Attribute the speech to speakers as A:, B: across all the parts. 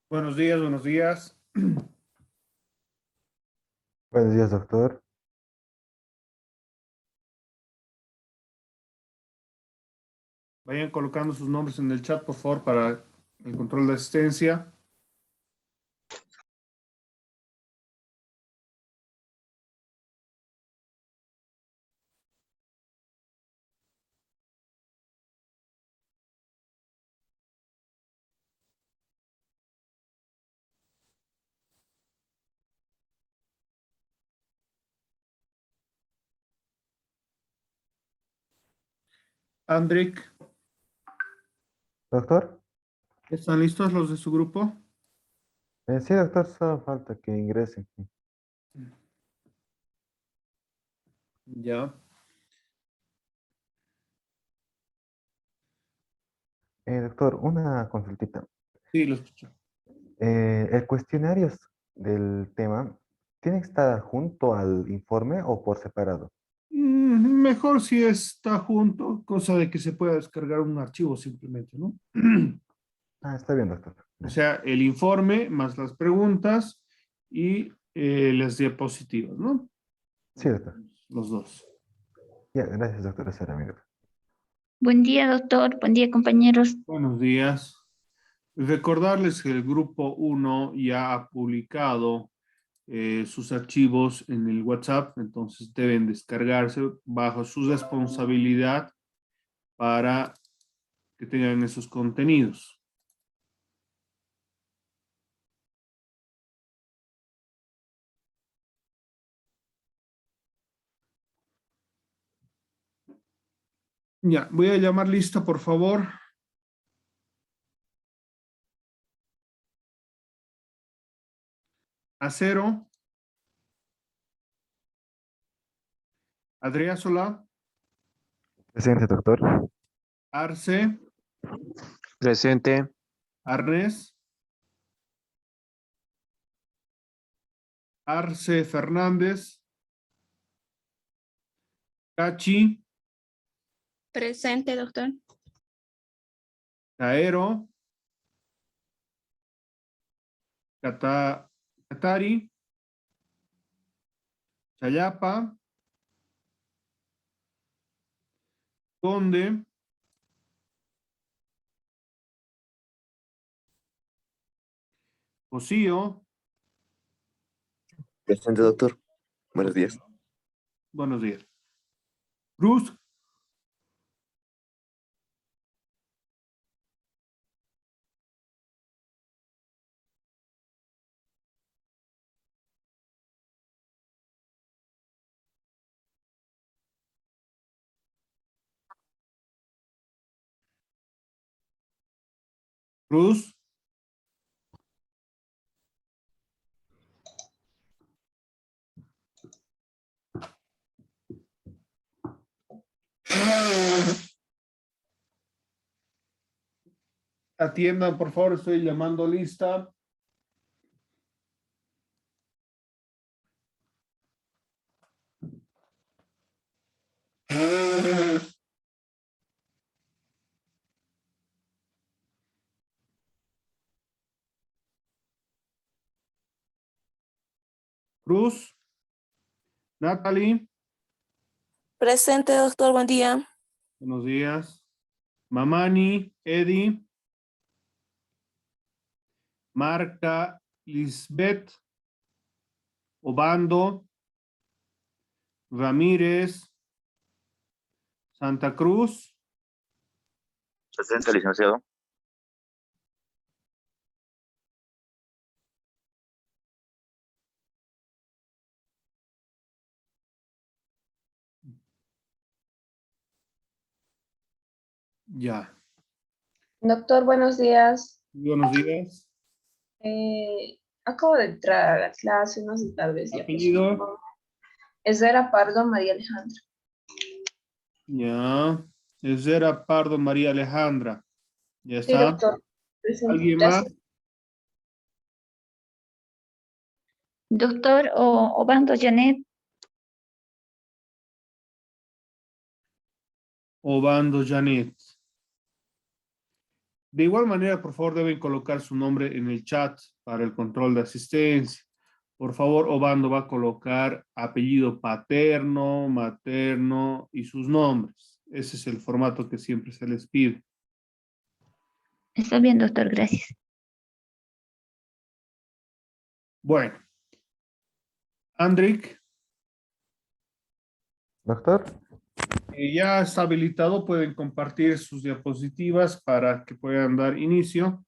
A: Buenos días, buenos días.
B: Buenos días, doctor.
A: Vayan colocando sus nombres en el chat, por favor, para el control de asistencia. Andrik,
B: ¿Doctor?
A: ¿están listos los de su grupo?
B: Sí, doctor, solo falta que ingrese.
A: Ya.
B: Doctor, una consultita.
A: Sí, lo escucho.
B: ¿El cuestionario del tema tiene que estar junto al informe o por separado?
A: Mejor si está junto, cosa de que se pueda descargar un archivo simplemente, ¿no?
B: Ah, está bien, doctor.
A: O
B: Gracias.
A: sea, el informe más las preguntas y las diapositivas, ¿no?
B: Sí, doctor.
A: Los dos.
B: Ya, gracias, doctor. Esa era mi duda.
C: Buen día, doctor. Buen día, compañeros.
A: Buenos días. Recordarles que el grupo uno ya ha publicado sus archivos en el WhatsApp, entonces deben descargarse bajo su responsabilidad para que tengan esos contenidos. Ya, voy a llamar lista, por favor. Acero, Adriásola,
B: Presente, doctor.
A: Arce,
D: Presente.
A: Arnés, Arce Fernández, Cachi,
E: Presente, doctor.
A: Caero, Catari, Chayapa, Conde, Cosío.
D: Presente, doctor. Buenos días.
A: Buenos días. Cruz, Cruz, atiendan, por favor, estoy llamando lista. Cruz, Natalie,
E: Presente, doctor. Buen día.
A: buenos días. Mamani, Eddie, Marca, Lisbeth, Obando, Ramírez, Santa Cruz.
D: Presente, licenciado.
A: Ya.
F: Doctor, buenos días.
A: Buenos días.
F: Acabo de entrar a la clase, no sé, tal vez ya pasó.
A: Apellido.
F: Vera Pardo, María Alejandra.
A: Ya. Ezera Pardo María Alejandra. Ya
F: Sí,
A: está.
F: doctor. Presente.
A: ¿Alguien más?
F: Gracias.
C: Doctor Obando Janet.
A: Obando Janet. De igual manera, por favor, deben colocar su nombre en el chat para el control de asistencia. Por favor, Obando va a colocar apellido paterno, materno y sus nombres. Ese es el formato que siempre se les pide.
C: Está bien, doctor, gracias.
A: Bueno. Andrik,
B: Doctor,
A: ya está habilitado, pueden compartir sus diapositivas para que puedan dar inicio.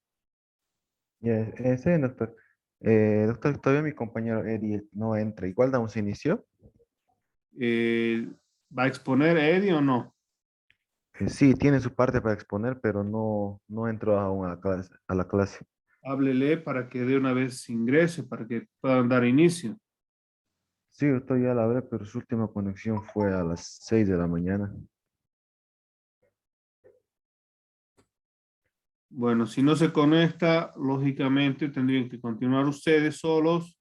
B: sí, doctor. Doctor, todavía mi compañero Eddie no entra. Igual damos inicio.
A: ¿Va a exponer Eddie o no?
B: Sí, tiene su parte para exponer, pero no entró aún a la clase.
A: Háblele para que de una vez ingrese, para que puedan dar inicio.
B: Sí, doctor, ya la hablé, pero su última conexión fue a las 6 de la mañana.
A: Bueno, si no se conecta, lógicamente tendrían que continuar ustedes solos,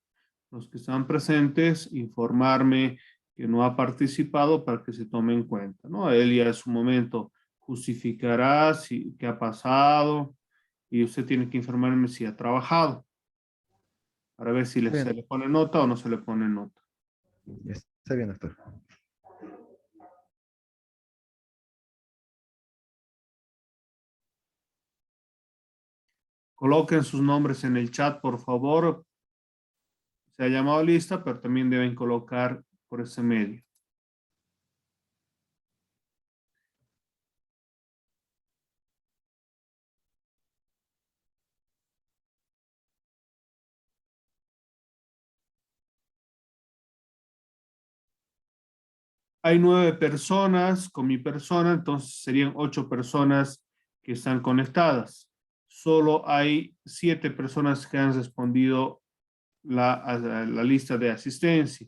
A: los que están presentes, informarme que no ha participado para que se tome en cuenta, ¿no? Él ya en su momento justificará qué ha pasado y usted tiene que informarme si ha trabajado para ver si se
B: Bien,
A: le pone nota o no se le pone nota.
B: está bien, doctor.
A: Coloquen sus nombres en el chat, por favor. Se ha llamado lista, pero también deben colocar por ese medio. Hay 9 personas con mi persona, entonces serían 8 personas que están conectadas. Solo hay 7 personas que han respondido a la lista de asistencia.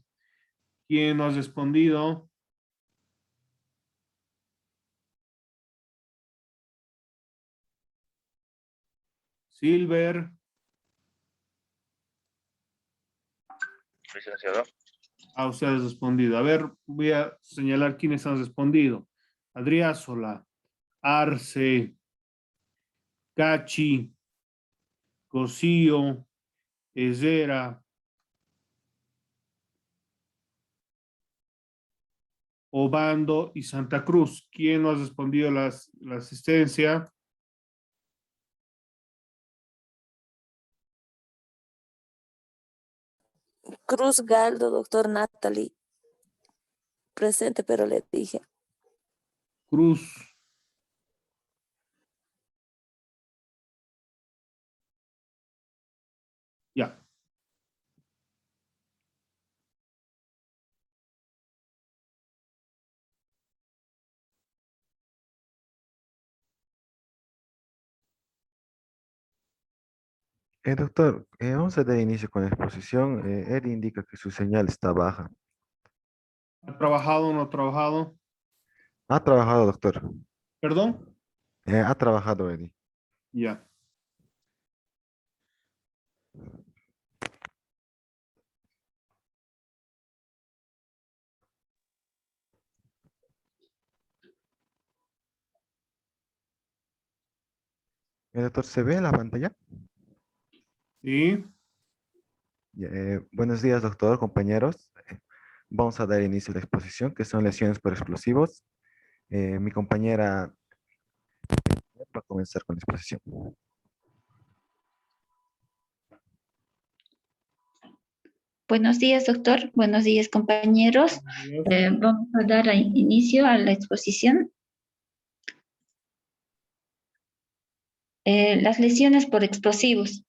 A: ¿Quién no ha respondido? Silver.
D: Licenciado.
A: Usted ha respondido. A ver, voy a señalar quiénes han respondido. Adriásola, Arce, Cachi, Cosío, Ezera, Obando y Santa Cruz. ¿Quién no ha respondido la asistencia?
E: Cruz Galdo, doctor Natalie. Presente, pero le dije.
A: Cruz. Ya.
B: Doctor, vamos a dar inicio con la exposición. Eddie indica que su señal está baja.
A: ¿Ha trabajado o no ha trabajado?
B: Ha trabajado, doctor.
A: ¿Perdón?
B: Ha trabajado, Eddie.
A: Ya.
B: Doctor, ¿se ve en la pantalla?
A: Sí.
B: Buenos días, doctor, compañeros. Vamos a dar inicio a la exposición, que son lesiones por explosivos. Mi compañera va a comenzar con la exposición.
C: Buenos días, doctor. Buenos días, compañeros. Vamos a dar inicio a la exposición. Las lesiones por explosivos.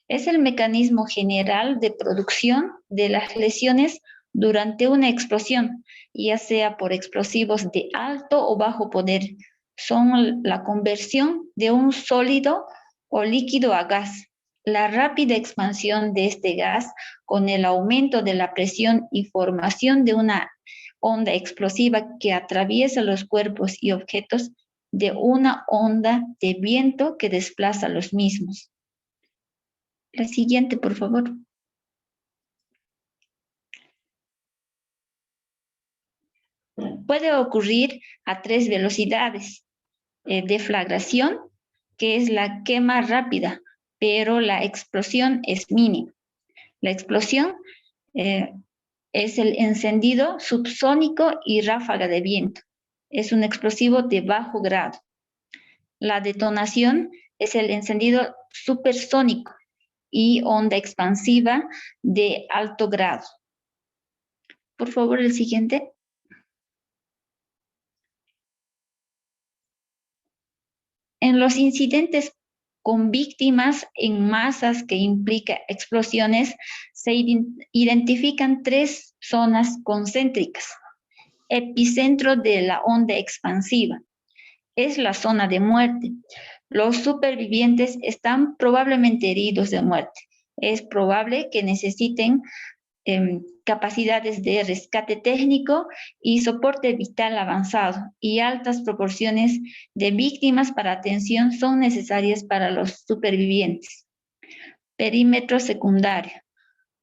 C: Es el mecanismo general de producción de las lesiones durante una explosión, ya sea por explosivos de alto o bajo poder. Son la conversión de un sólido o líquido a gas, la rápida expansión de este gas con el aumento de la presión y formación de una onda explosiva que atraviesa los cuerpos y objetos de una onda de viento que desplaza los mismos. La siguiente, por favor. Puede ocurrir a 3 velocidades. Deflagración, que es la quema rápida, pero la explosión es mínima. La explosión es el encendido subsónico y ráfaga de viento. Es un explosivo de bajo grado. La detonación es el encendido supersónico y onda expansiva de alto grado. Por favor, el siguiente. En los incidentes con víctimas en masas que implica explosiones, se identifican 3 zonas concéntricas. Epicentro de la onda expansiva es la zona de muerte. Los supervivientes están probablemente heridos de muerte. Es probable que necesiten capacidades de rescate técnico y soporte vital avanzado, y altas proporciones de víctimas para atención son necesarias para los supervivientes. Perímetro secundario,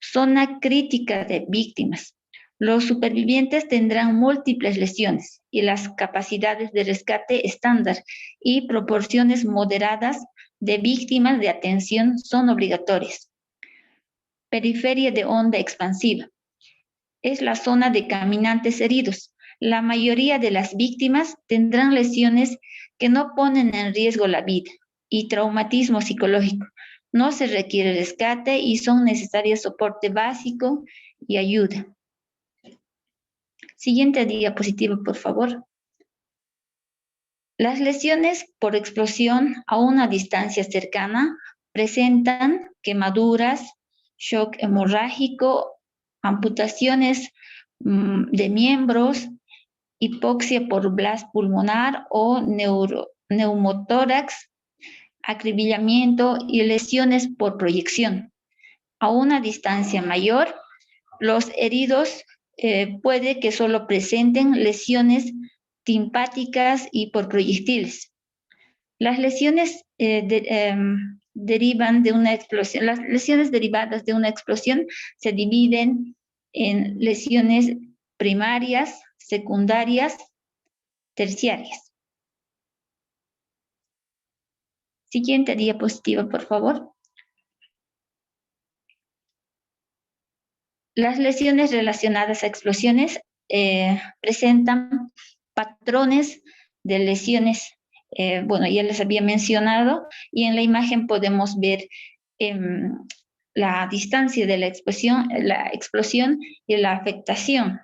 C: zona crítica de víctimas. Los supervivientes tendrán múltiples lesiones y las capacidades de rescate estándar y proporciones moderadas de víctimas de atención son obligatorias. Periferia de onda expansiva. Es la zona de caminantes heridos. La mayoría de las víctimas tendrán lesiones que no ponen en riesgo la vida y traumatismo psicológico. No se requiere rescate y son necesarios soporte básico y ayuda. Siguiente diapositiva, por favor. Las lesiones por explosión a una distancia cercana presentan quemaduras, shock hemorrágico, amputaciones de miembros, hipoxia por blast pulmonar o neumotórax, acribillamiento y lesiones por proyección. A una distancia mayor, los heridos puede que solo presenten lesiones timpáticas y por proyectiles. Las lesiones derivan de una explosión. Las lesiones derivadas de una explosión se dividen en lesiones primarias, secundarias, terciarias. Siguiente diapositiva, por favor. Las lesiones relacionadas a explosiones presentan patrones de lesiones, bueno, ya les había mencionado, y en la imagen podemos ver la distancia de la explosión y la afectación.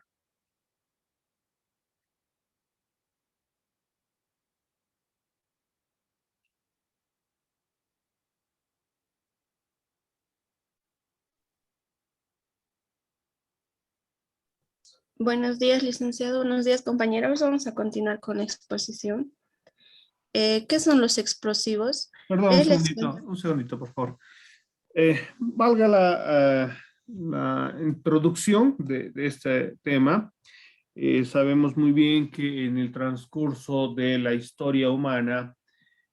G: Buenos días, licenciado. Buenos días, compañeros. Vamos a continuar con la exposición. ¿Qué son los explosivos?
A: Perdón, un segundito, por favor. Valga la introducción de este tema. Sabemos muy bien que en el transcurso de la historia humana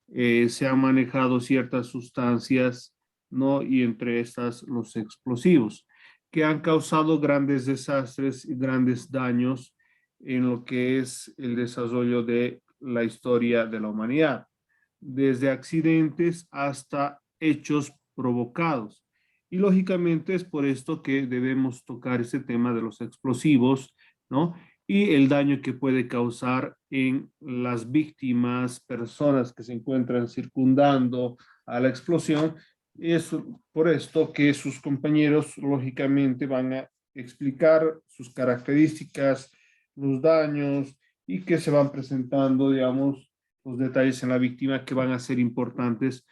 A: se han manejado ciertas sustancias, ¿no? Y entre estas los explosivos, que han causado grandes desastres y grandes daños en lo que es el desarrollo de la historia de la humanidad, desde accidentes hasta hechos provocados. Y lógicamente es por esto que debemos tocar ese tema de los explosivos, ¿no? Y el daño que puede causar en las víctimas, personas que se encuentran circundando a la explosión. Es por esto que sus compañeros lógicamente van a explicar sus características, los daños y que se van presentando, digamos, los detalles en la víctima que van a ser importantes.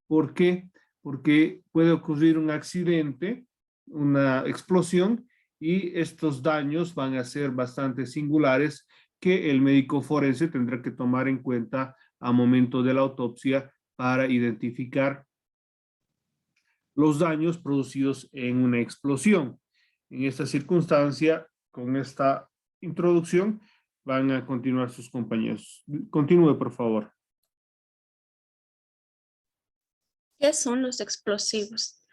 A: ¿Por qué? Porque puede ocurrir un accidente, una explosión, y estos daños van a ser bastante singulares que el médico forense tendrá que tomar en cuenta a momento de la autopsia para identificar los daños producidos en una explosión. En esta circunstancia, con esta introducción, van a continuar sus compañeros. Continúe, por favor.
G: ¿Qué son los explosivos?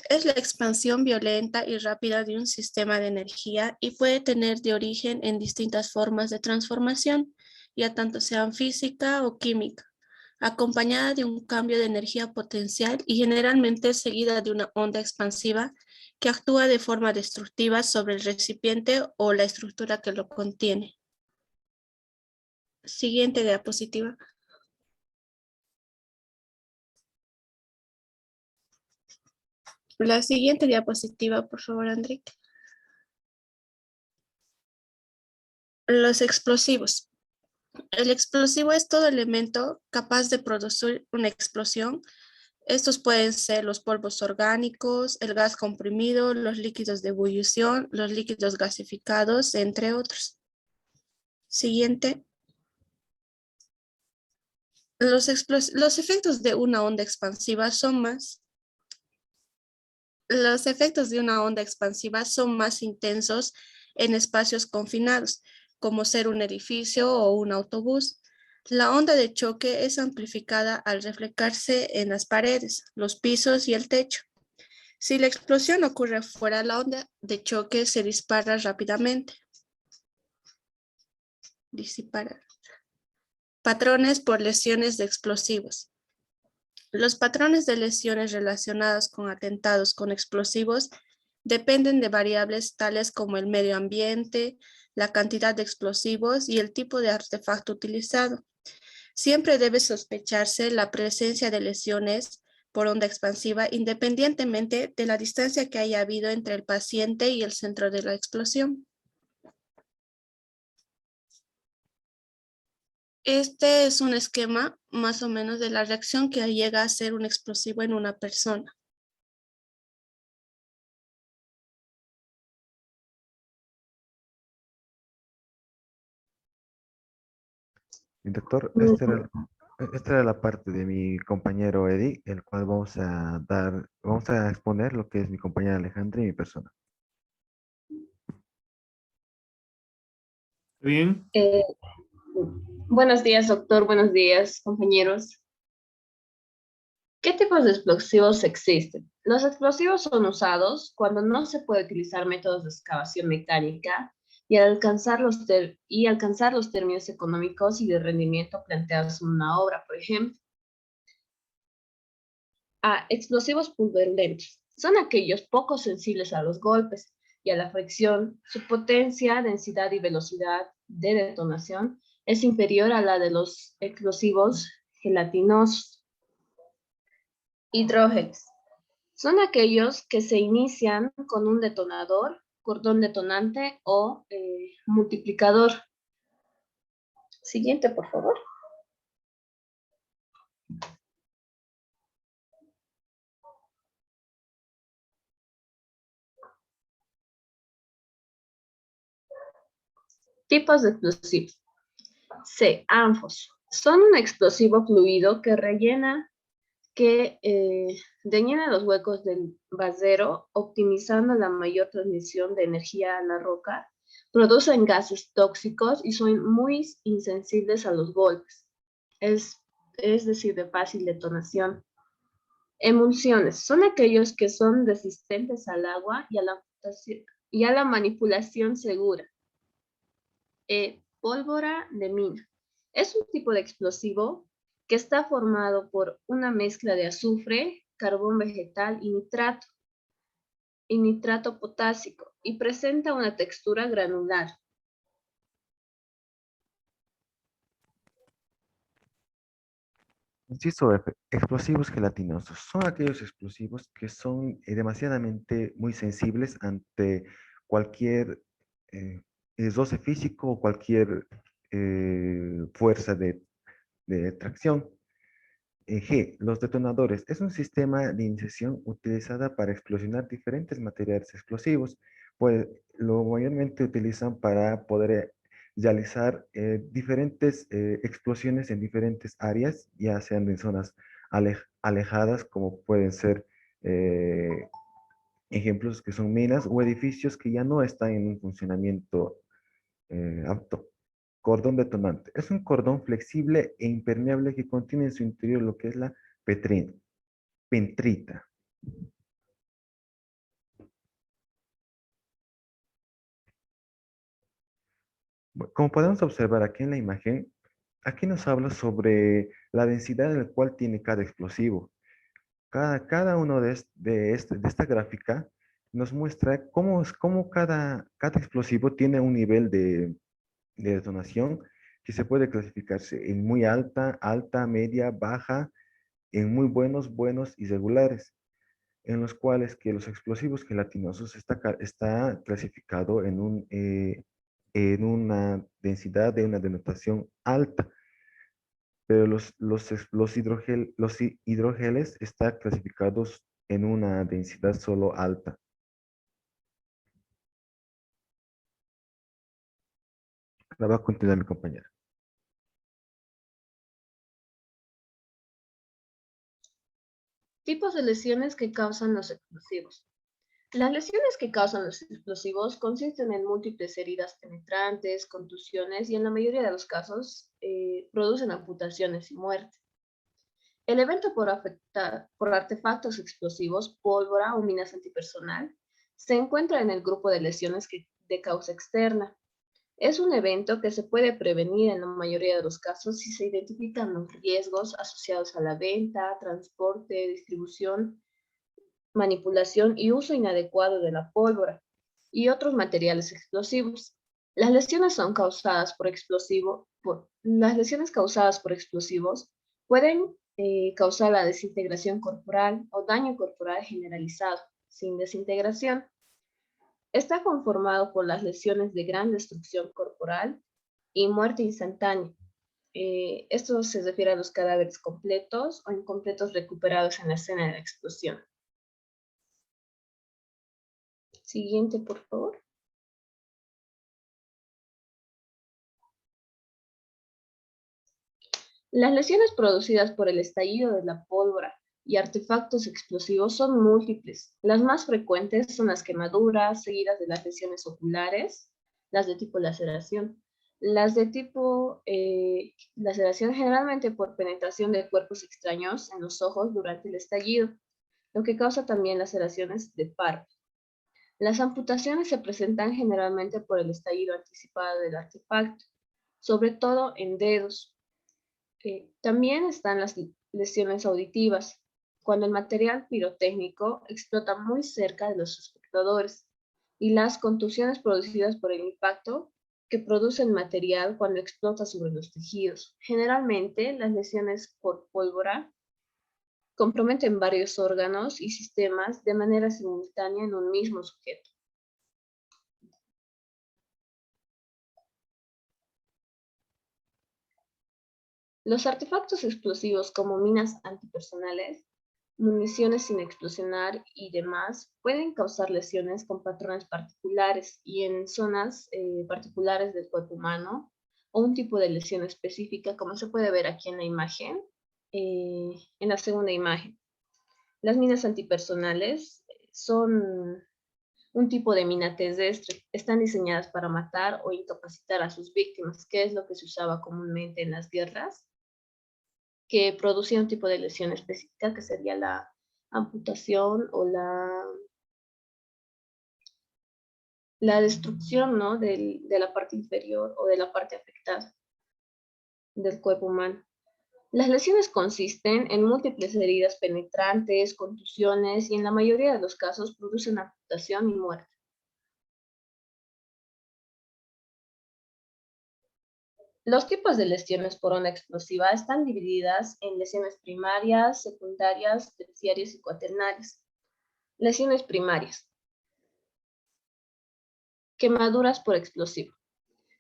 G: Es la expansión violenta y rápida de un sistema de energía y puede tener de origen en distintas formas de transformación, ya tanto sean física o química. acompañada de un cambio de energía potencial y generalmente seguida de una onda expansiva que actúa de forma destructiva sobre el recipiente o la estructura que lo contiene. Siguiente diapositiva. La siguiente diapositiva, por favor, André. Los explosivos. El explosivo es todo elemento capaz de producir una explosión. Estos pueden ser los polvos orgánicos, el gas comprimido, los líquidos de ebullición, los líquidos gasificados, entre otros. Siguiente. Los efectos de una onda expansiva son más. Los efectos de una onda expansiva son más intensos en espacios confinados, como ser un edificio o un autobús. La onda de choque es amplificada al reflejarse en las paredes, los pisos y el techo. Si la explosión ocurre fuera, la onda de choque se dispara rápidamente. Patrones por lesiones de explosivos. Los patrones de lesiones relacionadas con atentados con explosivos dependen de variables tales como el medio ambiente, la cantidad de explosivos y el tipo de artefacto utilizado. Siempre debe sospecharse la presencia de lesiones por onda expansiva independientemente de la distancia que haya habido entre el paciente y el centro de la explosión. Este es un esquema más o menos de la reacción que llega a ser un explosivo en una persona.
B: Y doctor, esta era la parte de mi compañero Eddie, el cual vamos a exponer lo que es mi compañera Alejandra y mi persona.
A: ¿Bien?
F: Buenos días, doctor. Buenos días, compañeros. ¿Qué tipos de explosivos existen? Los explosivos son usados cuando no se puede utilizar métodos de excavación mecánica y alcanzar los términos económicos y de rendimiento planteados en una obra, por ejemplo. Explosivos pulverulentos. Son aquellos poco sensibles a los golpes y a la fricción. Su potencia, densidad y velocidad de detonación es inferior a la de los explosivos gelatinosos. Hidrógenos. Son aquellos que se inician con un detonador, cordón detonante o multiplicador. Siguiente, por favor. Tipos de explosivos. C. Ánfos. Son un explosivo fluido que rellena los huecos del basero, optimizando la mayor transmisión de energía a la roca, producen gases tóxicos y son muy insensibles a los golpes, es decir, de fácil detonación. Emulsiones son aquellos que son resistentes al agua y a la manipulación segura. Pólvora de mina. Es un tipo de explosivo que está formado por una mezcla de azufre, carbón vegetal y nitrato potásico y presenta una textura granular.
B: Inciso F, explosivos gelatinosos. Son aquellos explosivos que son demasiadamente muy sensibles ante cualquier roce físico o cualquier fuerza de tracción. G, los detonadores. Es un sistema de iniciación utilizada para explosionar diferentes materiales explosivos. Pues lo mayormente utilizan para poder realizar diferentes explosiones en diferentes áreas, ya sean en zonas alejadas, como pueden ser ejemplos que son minas o edificios que ya no están en un funcionamiento apto. Cordón detonante. Es un cordón flexible e impermeable que contiene en su interior lo que es la pentrita. Como podemos observar aquí en la imagen, aquí nos habla sobre la densidad en la cual tiene cada explosivo. Cada uno de esta gráfica nos muestra cómo cada explosivo tiene un nivel de detonación que se puede clasificarse en muy alta, alta, media, baja, en muy buenos, buenos y regulares, en los cuales que los explosivos gelatinosos está clasificado en una densidad de una denotación alta, pero los hidrogeles están clasificados en una densidad solo alta. La va a continuar mi compañera.
F: Tipos de lesiones que causan los explosivos. Las lesiones que causan los explosivos consisten en múltiples heridas penetrantes, contusiones y en la mayoría de los casos producen amputaciones y muerte. El evento por artefactos explosivos, pólvora o minas antipersonal, se encuentra en el grupo de lesiones de causa externa. Es un evento que se puede prevenir en la mayoría de los casos si se identifican los riesgos asociados a la venta, transporte, distribución, manipulación y uso inadecuado de la pólvora y otros materiales explosivos. Las lesiones causadas por explosivos pueden causar la desintegración corporal o daño corporal generalizado. Sin desintegración, está conformado por las lesiones de gran destrucción corporal y muerte instantánea. Esto se refiere a los cadáveres completos o incompletos recuperados en la escena de la explosión. Siguiente, por favor. Las lesiones producidas por el estallido de la pólvora y artefactos explosivos son múltiples. Las más frecuentes son las quemaduras, seguidas de las lesiones oculares, las de tipo laceración. Las de tipo laceración generalmente por penetración de cuerpos extraños en los ojos durante el estallido, lo que causa también laceraciones de párpado. Las amputaciones se presentan generalmente por el estallido anticipado del artefacto, sobre todo en dedos. También están las lesiones auditivas, cuando el material pirotécnico explota muy cerca de los espectadores, y las contusiones producidas por el impacto que produce el material cuando explota sobre los tejidos. Generalmente, las lesiones por pólvora comprometen varios órganos y sistemas de manera simultánea en un mismo sujeto. Los artefactos explosivos como minas antipersonales, municiones sin explosionar y demás pueden causar lesiones con patrones particulares y en zonas particulares del cuerpo humano o un tipo de lesión específica, como se puede ver aquí en la imagen, en la segunda imagen. Las minas antipersonales son un tipo de mina terrestre. Están diseñadas para matar o incapacitar a sus víctimas, que es lo que se usaba comúnmente en las guerras, que producía un tipo de lesión específica que sería la amputación o la destrucción, ¿no? de la parte inferior o de la parte afectada del cuerpo humano. Las lesiones consisten en múltiples heridas penetrantes, contusiones y en la mayoría de los casos producen amputación y muerte. Los tipos de lesiones por onda explosiva están divididas en lesiones primarias, secundarias, terciarias y cuaternarias. Lesiones primarias. Quemaduras por explosivo.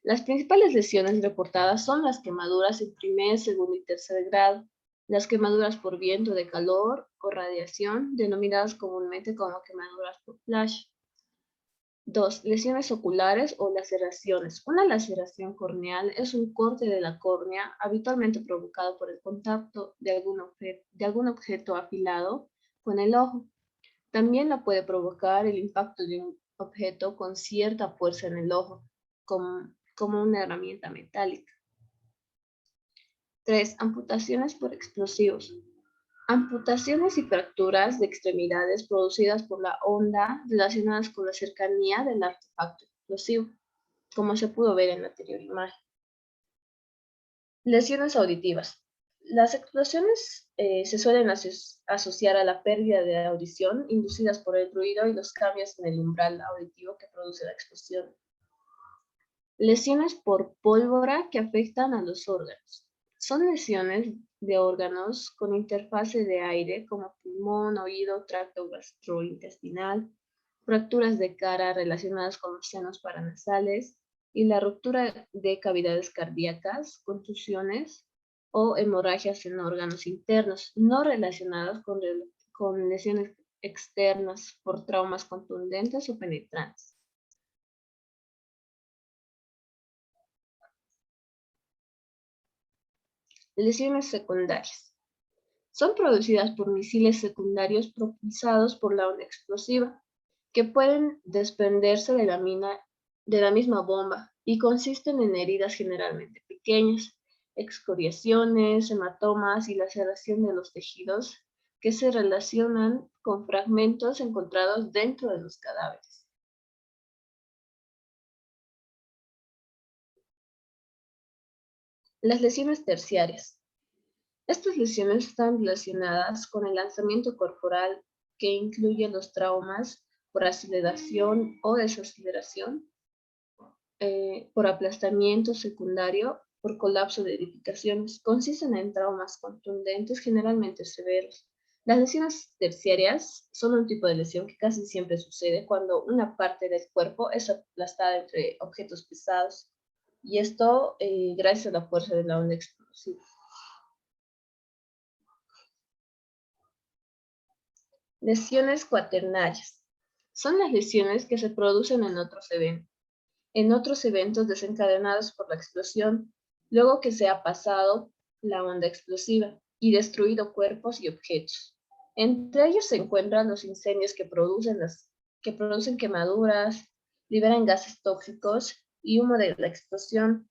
F: Las principales lesiones reportadas son las quemaduras en primer, segundo y tercer grado, las quemaduras por viento de calor o radiación, denominadas comúnmente como quemaduras por flash. 2. Lesiones oculares o laceraciones. Una laceración corneal es un corte de la córnea habitualmente provocado por el contacto de algún objeto afilado con el ojo. También la puede provocar el impacto de un objeto con cierta fuerza en el ojo, como una herramienta metálica. 3. Amputaciones por explosivos. Amputaciones y fracturas de extremidades producidas por la onda relacionadas con la cercanía del artefacto explosivo, como se pudo ver en la anterior imagen. Lesiones auditivas. Las explosiones se suelen asociar a la pérdida de audición inducidas por el ruido y los cambios en el umbral auditivo que produce la explosión. Lesiones por pólvora que afectan a los órganos. Son lesiones de órganos con interfase de aire como pulmón, oído, tracto gastrointestinal, fracturas de cara relacionadas con los senos paranasales y la ruptura de cavidades cardíacas, contusiones o hemorragias en órganos internos, no relacionadas con lesiones externas por traumas contundentes o penetrantes. Lesiones secundarias. Son producidas por misiles secundarios propulsados por la onda explosiva, que pueden desprenderse de la misma bomba y consisten en heridas generalmente pequeñas, excoriaciones, hematomas y laceración de los tejidos que se relacionan con fragmentos encontrados dentro de los cadáveres. Las lesiones terciarias. Estas lesiones están relacionadas con el lanzamiento corporal que incluye los traumas por aceleración o desaceleración, por aplastamiento secundario, por colapso de edificaciones. Consisten en traumas contundentes, generalmente severos. Las lesiones terciarias son un tipo de lesión que casi siempre sucede cuando una parte del cuerpo es aplastada entre objetos pesados, y esto gracias a la fuerza de la onda explosiva. Lesiones cuaternarias. Son las lesiones que se producen en otros eventos desencadenados por la explosión, luego que se ha pasado la onda explosiva y destruido cuerpos y objetos. Entre ellos se encuentran los incendios que producen quemaduras, liberan gases tóxicos y humo de la explosión.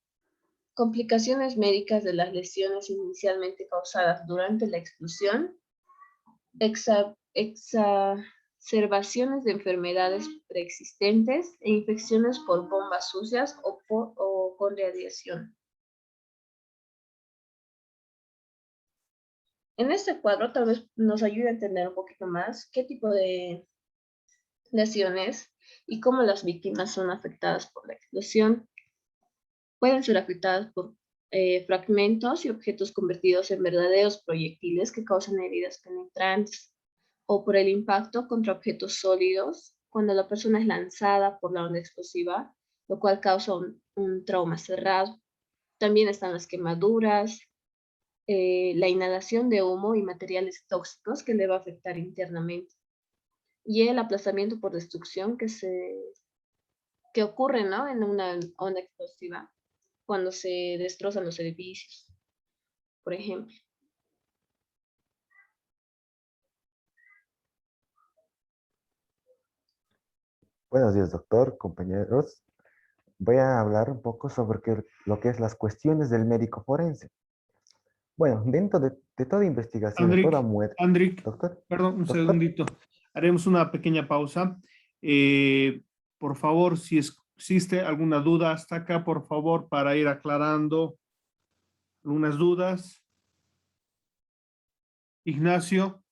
F: Complicaciones médicas de las lesiones inicialmente causadas durante la explosión, exacerbaciones de enfermedades preexistentes e infecciones por bombas sucias o con radiación. En este cuadro tal vez nos ayude a entender un poquito más qué tipo de lesiones y cómo las víctimas son afectadas por la explosión. Pueden ser afectadas por fragmentos y objetos convertidos en verdaderos proyectiles que causan heridas penetrantes, o por el impacto contra objetos sólidos cuando la persona es lanzada por la onda explosiva, lo cual causa un trauma cerrado. También están las quemaduras, la inhalación de humo y materiales tóxicos que le va a afectar internamente, y el aplastamiento por destrucción que ocurre, ¿no?, en una onda explosiva cuando se destrozan los edificios, por ejemplo.
B: Buenos días, doctor, compañeros. Voy a hablar un poco sobre lo que es las cuestiones del médico forense. Bueno, dentro de toda investigación, de toda muerte.
A: Andric,
B: Doctor.
A: perdón, un
B: Doctor.
A: segundito. Haremos una pequeña pausa. Por favor, si existe alguna duda hasta acá, por favor, para ir aclarando algunas dudas. Ignacio.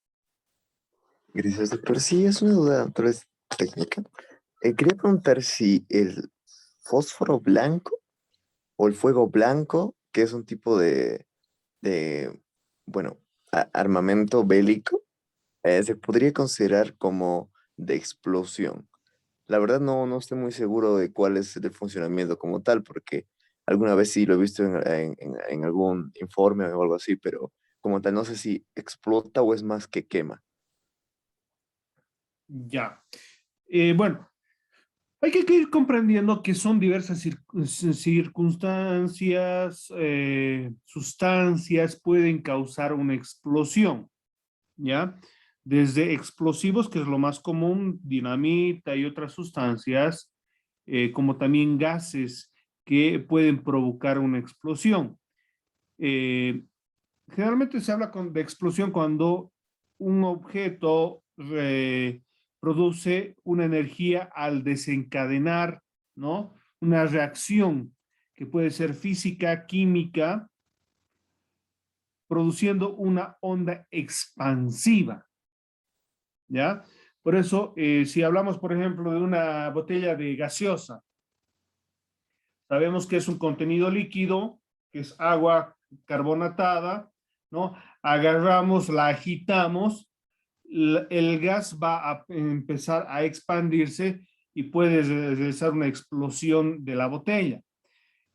D: Gracias, doctor. Sí, es una duda tal vez técnica. Quería preguntar si el fósforo blanco o el fuego blanco, que es un tipo de bueno, armamento bélico, se podría considerar como de explosión. La verdad no estoy muy seguro de cuál es el funcionamiento como tal, porque alguna vez sí lo he visto en algún informe o algo así, pero como tal no sé si explota o es más que quema.
A: Ya. Bueno, hay que ir comprendiendo que son diversas circunstancias, sustancias pueden causar una explosión, ¿ya? Desde explosivos, que es lo más común, dinamita y otras sustancias, como también gases que pueden provocar una explosión. Generalmente se habla de explosión cuando un objeto produce una energía al desencadenar, ¿no?, una reacción que puede ser física, química, produciendo una onda expansiva. ¿Ya? Por eso, si hablamos, por ejemplo, de una botella de gaseosa, sabemos que es un contenido líquido, que es agua carbonatada, ¿no? Agarramos, la agitamos, el gas va a empezar a expandirse y puede realizar una explosión de la botella.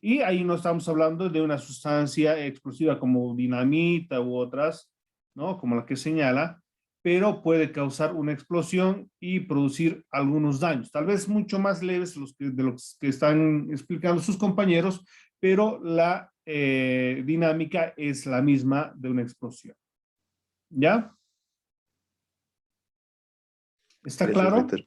A: Y ahí no estamos hablando de una sustancia explosiva como dinamita u otras, ¿no? Como la que señala, pero puede causar una explosión y producir algunos daños, tal vez mucho más leves de los que están explicando sus compañeros, pero la dinámica es la misma de una explosión. ¿Ya? ¿Está
D: Gracias,
A: claro?
D: doctor.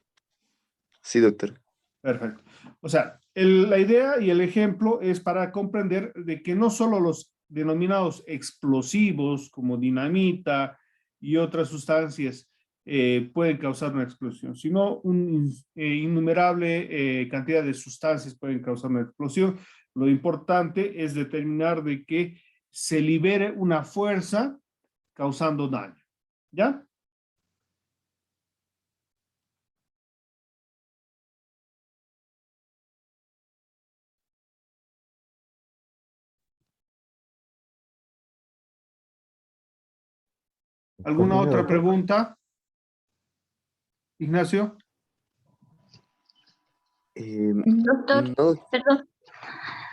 D: Sí, doctor.
A: Perfecto. O sea, la idea y el ejemplo es para comprender de que no solo los denominados explosivos como dinamita y otras sustancias pueden causar una explosión, sino una innumerable cantidad de sustancias pueden causar una explosión. Lo importante es determinar de que se libere una fuerza causando daño. ¿Ya? ¿Alguna
B: Continúa,
A: otra
B: doctor.
A: pregunta, Ignacio?
C: Doctor,
D: No,
C: perdón.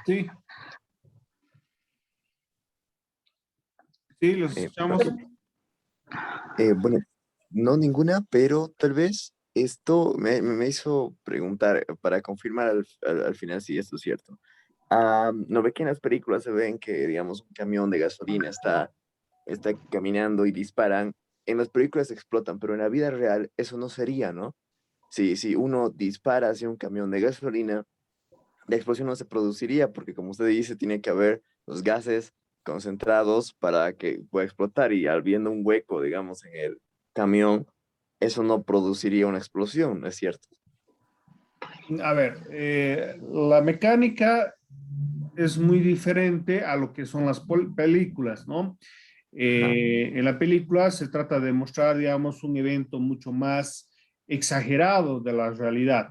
A: Sí, sí, los escuchamos.
D: bueno, no ninguna, pero tal vez esto me hizo preguntar para confirmar al final si esto es cierto. ¿No ve que en las películas se ven que, digamos, un camión de gasolina está caminando y disparan? En las películas explotan, pero en la vida real eso no sería, ¿no? Si uno dispara hacia un camión de gasolina, la explosión no se produciría porque, como usted dice, tiene que haber los gases concentrados para que pueda explotar y al viendo un hueco, digamos, en el camión, eso no produciría una explosión, ¿no es cierto?
A: A ver, la mecánica es muy diferente a lo que son las películas, ¿no? En la película se trata de mostrar, digamos, un evento mucho más exagerado de la realidad.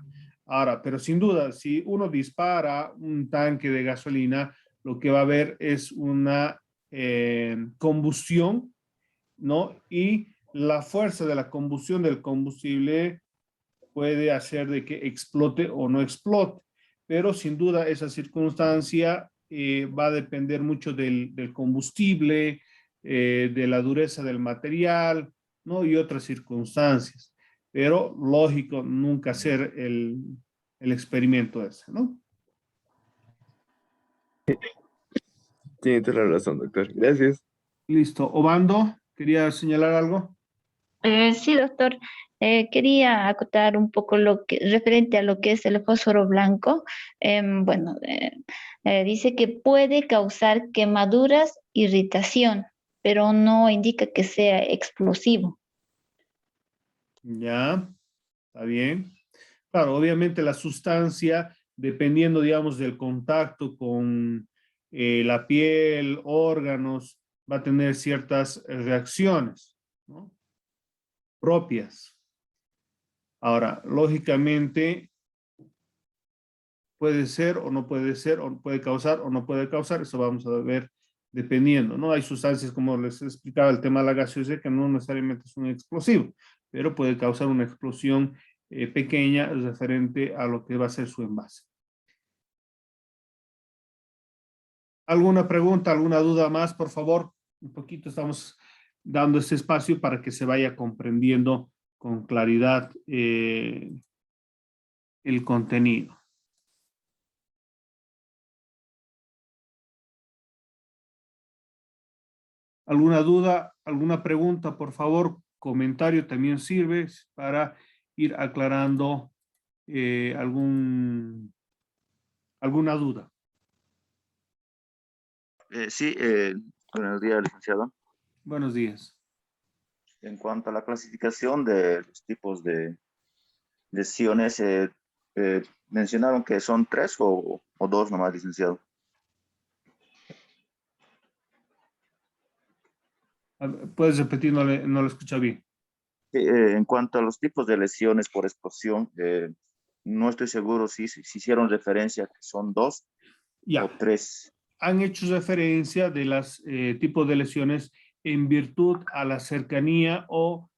A: Ahora, pero sin duda, si uno dispara un tanque de gasolina, lo que va a haber es una combustión, ¿no? Y la fuerza de la combustión del combustible puede hacer de que explote o no explote, pero sin duda esa circunstancia va a depender mucho del combustible, de la dureza del material, ¿no? Y otras circunstancias. Pero lógico, nunca hacer el experimento ese, ¿no?
D: Tiene toda la razón, doctor. Gracias.
A: Listo. Obando, ¿quería señalar algo?
C: Sí, doctor. Quería acotar un poco lo que referente a lo que es el fósforo blanco. Bueno, dice que puede causar quemaduras, irritación, pero no indica que sea explosivo.
A: Ya, está bien. Claro, obviamente la sustancia, dependiendo, digamos, del contacto con la piel, órganos, va a tener ciertas reacciones, ¿no? Propias. Ahora, lógicamente, puede ser o no puede ser, o puede causar o no puede causar, eso vamos a ver dependiendo, ¿no? Hay sustancias, como les explicaba, el tema de la gaseosa, que no necesariamente es un explosivo, pero puede causar una explosión pequeña referente a lo que va a ser su envase. ¿Alguna pregunta, alguna duda más, por favor? Un poquito estamos dando este espacio para que se vaya comprendiendo con claridad el contenido. ¿Alguna duda, alguna pregunta, por favor? Comentario también sirve para ir aclarando alguna duda.
H: Sí, buenos días, licenciado.
A: Buenos días.
H: En cuanto a la clasificación de los tipos de lesiones, mencionaron que son tres o dos nomás, licenciado.
A: Puedes repetir, no lo escucha bien.
H: En cuanto a los tipos de lesiones por explosión, no estoy seguro si hicieron referencia a que son 2
A: Ya.
H: o 3.
A: Han hecho referencia de los tipos de lesiones en virtud a la cercanía o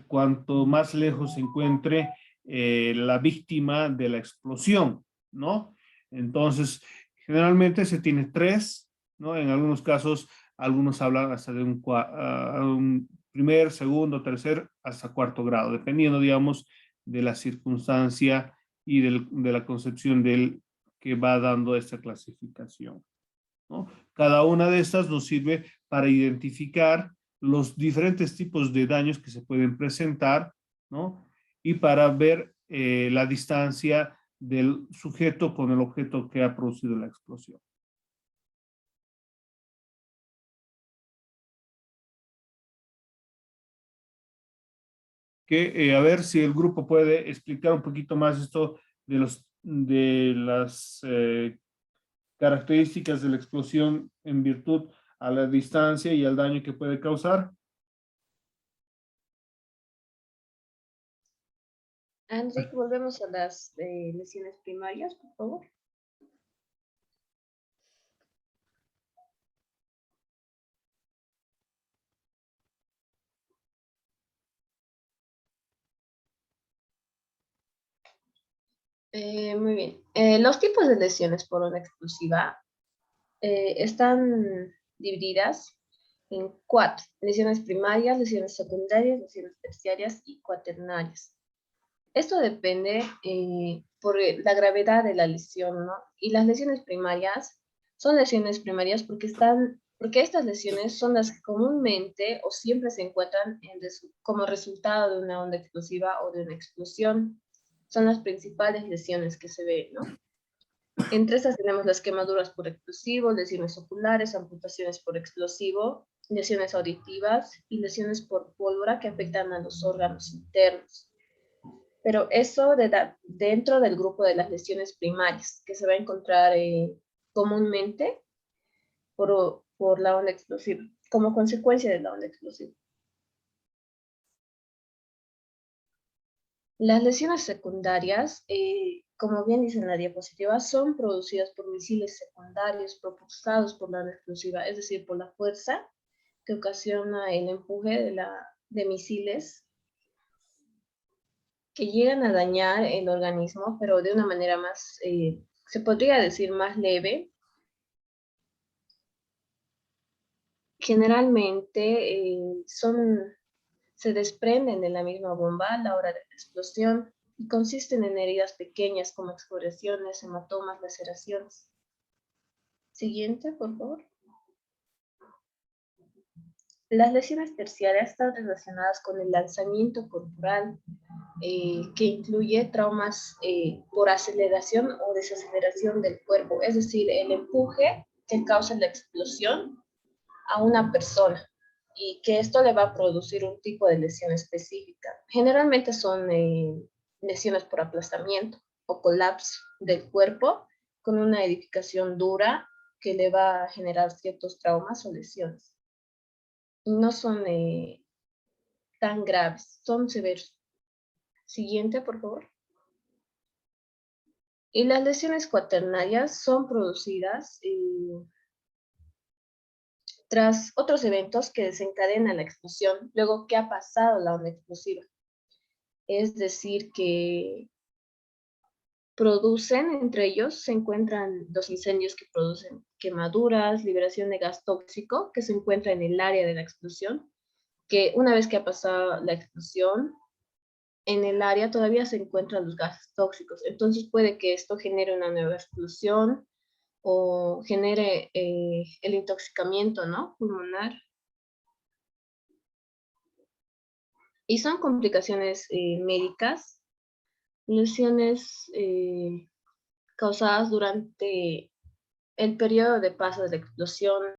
A: cuanto más lejos se encuentre la víctima de la explosión, ¿no? Entonces, generalmente se tiene 3, ¿no? En algunos casos, algunos hablan hasta de un primer, segundo, tercer, hasta 4º grado, dependiendo, digamos, de la circunstancia y de la concepción del que va dando esta clasificación, ¿no? Cada una de estas nos sirve para identificar los diferentes tipos de daños que se pueden presentar, ¿no? Y para ver la distancia del sujeto con el objeto que ha producido la explosión. A ver si el grupo puede explicar un poquito más esto de las características de la explosión en virtud a la distancia y al daño que puede causar.
F: Enrique, volvemos a las lesiones primarias, por favor. Muy bien. Los tipos de lesiones por onda explosiva están divididas en 4. Lesiones primarias, lesiones secundarias, lesiones terciarias y cuaternarias. Esto depende por la gravedad de la lesión, ¿no? Y las lesiones primarias son lesiones primarias porque estas lesiones son las que comúnmente o siempre se encuentran como resultado de una onda explosiva o de una explosión. Son las principales lesiones que se ven, ¿no? Entre estas tenemos las quemaduras por explosivo, lesiones oculares, amputaciones por explosivo, lesiones auditivas y lesiones por pólvora que afectan a los órganos internos. Pero eso dentro del grupo de las lesiones primarias, que se va a encontrar comúnmente por la onda explosiva, como consecuencia de la onda explosiva. Las lesiones secundarias, como bien dice en la diapositiva, son producidas por misiles secundarios propulsados por la onda explosiva, es decir, por la fuerza que ocasiona el empuje de misiles que llegan a dañar el organismo, pero de una manera más, se podría decir más leve. Generalmente se desprenden de la misma bomba a la hora de la explosión y consisten en heridas pequeñas como excoriaciones, hematomas, laceraciones. Siguiente, por favor. Las lesiones terciarias están relacionadas con el lanzamiento corporal, que incluye traumas por aceleración o desaceleración del cuerpo, es decir, el empuje que causa la explosión a una persona y que esto le va a producir un tipo de lesión específica. Generalmente son lesiones por aplastamiento o colapso del cuerpo con una edificación dura que le va a generar ciertos traumas o lesiones. No son tan graves, son severos. Siguiente, por favor. Y las lesiones cuaternarias son producidas tras otros eventos que desencadenan la explosión, luego que ha pasado la onda explosiva. Es decir, que producen, entre ellos se encuentran los incendios que producen quemaduras, liberación de gas tóxico que se encuentra en el área de la explosión, que una vez que ha pasado la explosión, en el área todavía se encuentran los gases tóxicos. Entonces puede que esto genere una nueva explosión o genere el intoxicamiento, ¿no?, pulmonar. Y son complicaciones médicas, lesiones causadas durante el periodo de paso de la explosión,